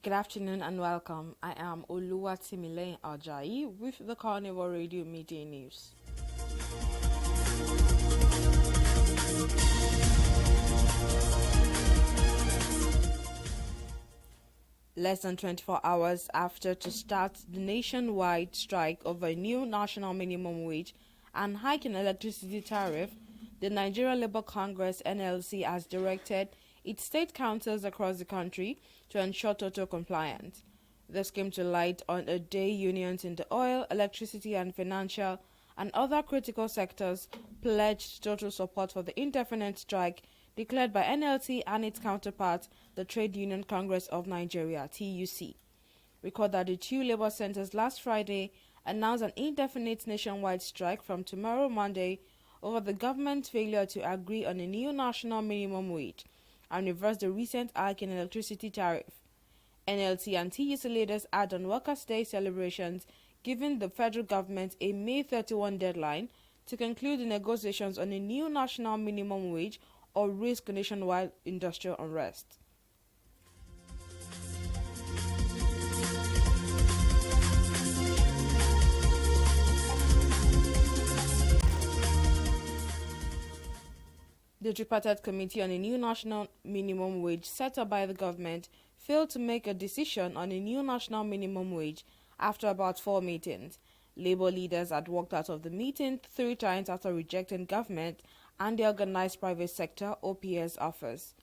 Good afternoon and welcome. I am Oluwatimilei Ajayi with the Carnival Radio Media News. Less than 24 hours after to start the nationwide strike over a new national minimum wage and hike in electricity tariff, the Nigeria Labour Congress (NLC) has directed its state councils across the country to ensure total compliance. This came to light on a day unions in the oil, electricity and financial and other critical sectors pledged total support for the indefinite strike declared by NLC and its counterpart, the Trade Union Congress of Nigeria (TUC). Recall that the two labor centers last Friday announced an indefinite nationwide strike from tomorrow Monday over the government's failure to agree on a new national minimum wage and reverse the recent hike in electricity tariff. NLT and TUC leaders had on Workers' Day celebrations giving the federal government a May 31 deadline to conclude the negotiations on a new national minimum wage or risk nationwide industrial unrest. The tripartite committee on a new national minimum wage set up by the government failed to make a decision on a new national minimum wage after about 4 meetings. Labour leaders had walked out of the meeting 3 times after rejecting government and the organised private sector (OPS) offers.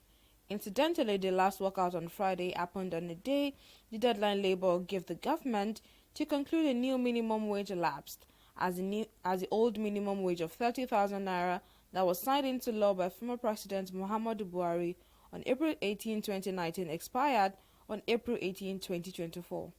Incidentally, the last walkout on Friday happened on a day the deadline Labour gave the government to conclude a new minimum wage elapsed, as the old minimum wage of 30,000 naira that was signed into law by former President Muhammadu Buhari on April 18, 2019 expired on April 18, 2024.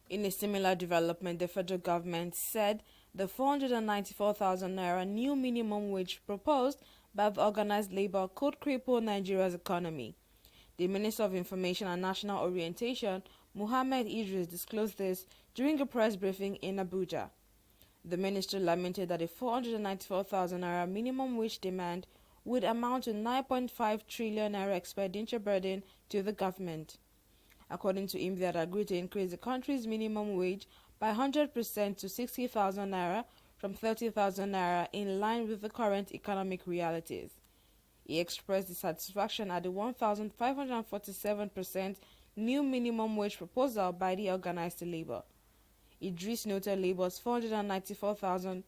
In a similar development, the federal government said the 494,000 naira new minimum wage proposed by the organized labor could cripple Nigeria's economy. The Minister of Information and National Orientation, Mohammed Idris, disclosed this during a press briefing in Abuja. The minister lamented that a 494,000 naira minimum wage demand would amount to 9.5 trillion naira expenditure burden to the government. According to him, they had agreed to increase the country's minimum wage by 100% to 60,000 naira from 30,000 naira in line with the current economic realities. He expressed dissatisfaction at the 1,547% new minimum wage proposal by the organized labor. Idris noted Labour's 494,000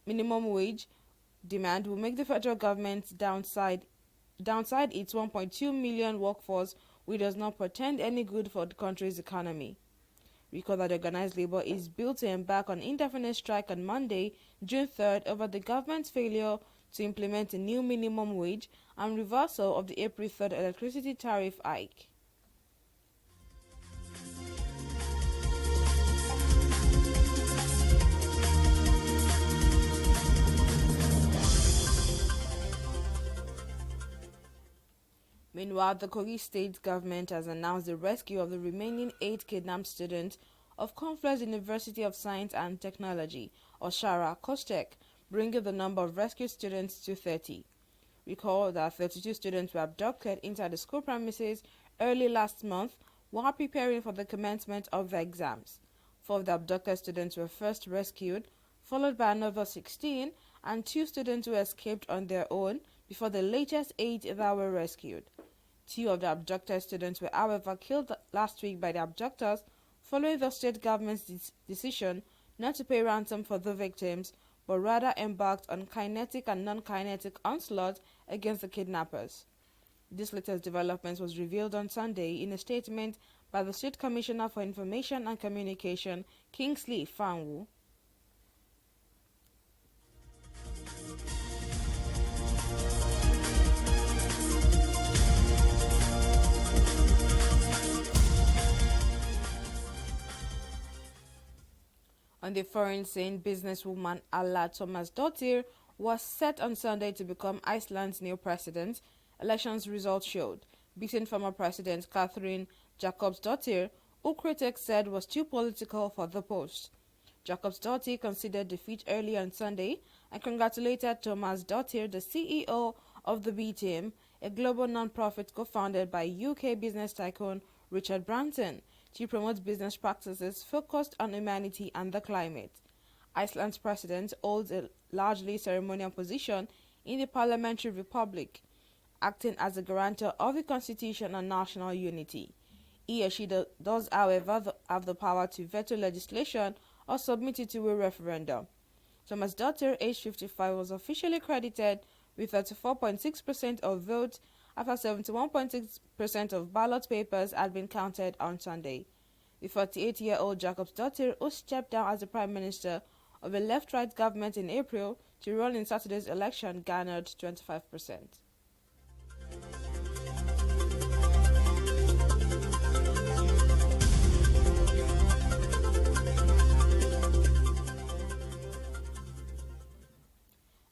minimum wage demand will make the federal government downside its 1.2 million workforce, which does not portend any good for the country's economy. Recall that organized labor is built to embark on indefinite strike on Monday, June 3rd, over the government's failure to implement a new minimum wage and reversal of the April 3rd electricity tariff hike. Meanwhile, the Kogi state government has announced the rescue of the remaining 8 kidnapped students of Confluence University of Science and Technology, Oshara, Kostek, bringing the number of rescued students to 30. Recall that 32 students were abducted inside the school premises early last month while preparing for the commencement of the exams. 4 of the abducted students were first rescued, followed by another 16, and 2 students who escaped on their own before the latest 8 that were rescued. 2 of the abducted students were, however, killed last week by the abductors following the state government's decision not to pay ransom for the victims, but rather embarked on kinetic and non-kinetic onslaught against the kidnappers. This latest development was revealed on Sunday in a statement by the State Commissioner for Information and Communication, Kingsley Fanwu. On the foreign scene, businesswoman Ala Thomas-Dottir was set on Sunday to become Iceland's new president, elections results showed, beating former President Katrin Jakobsdottir, who critics said was too political for the post. Jacobs Dottir conceded defeat early on Sunday and congratulated Thomas Dottir, the CEO of the B Team, a global non-profit co-founded by UK business tycoon Richard Branson, to promote business practices focused on humanity and the climate. Iceland's president holds a largely ceremonial position in the parliamentary republic, acting as a guarantor of the constitution and national unity. He or she does, however, have the power to veto legislation or submit it to a referendum. Thomas Dottir, aged 55, was officially credited with 34.6% of votes after 71.6% of ballot papers had been counted on Sunday. The 48-year-old Jacobs Dottir, who stepped down as the Prime Minister of a left-right government in April to run in Saturday's election, garnered 25%.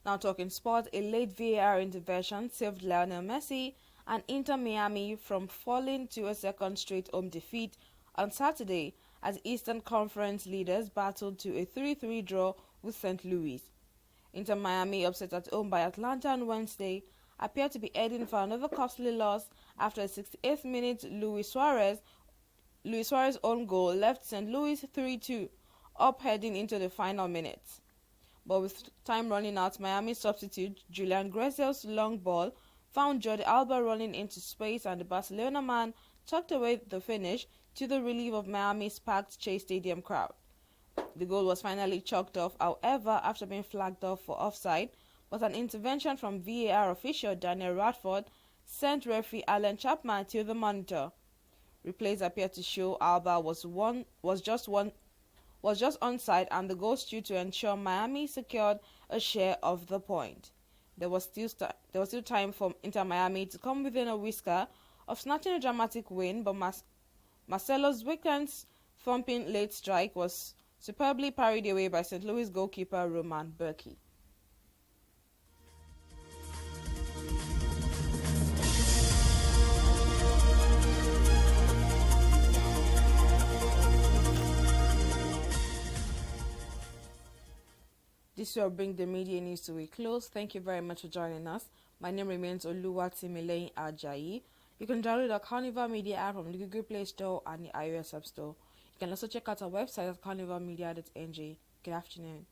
Now talking sport, a late VAR intervention saved Lionel Messi and Inter Miami from falling to a second straight home defeat on Saturday as Eastern Conference leaders battled to a 3-3 draw with St. Louis. Inter Miami, upset at home by Atlanta on Wednesday, appeared to be heading for another costly loss after a 68th minute Luis Suarez own goal left St. Louis 3-2 up heading into the final minutes. But with time running out, Miami substitute Julian Gracio's long ball found Jordi Alba running into space and the Barcelona man tucked away the finish to the relief of Miami's packed Chase Stadium crowd. The goal was finally chalked off, however, after being flagged off for offside, but an intervention from VAR official Daniel Radford sent referee Alan Chapman to the monitor. Replays appeared to show Alba was just onside and the goal stood to ensure Miami secured a share of the point. There was still time for Inter Miami to come within a whisker of snatching a dramatic win, but Marcelo's weekend's thumping late strike was superbly parried away by St. Louis goalkeeper Roman Burki. This will bring the media news to a close. Thank you very much for joining us. My name remains Oluwatimileyin Ajayi. You can download the Carnival Media app from the Google Play Store and the iOS App Store. You can also check out our website at carnivalmedia.ng. Good afternoon.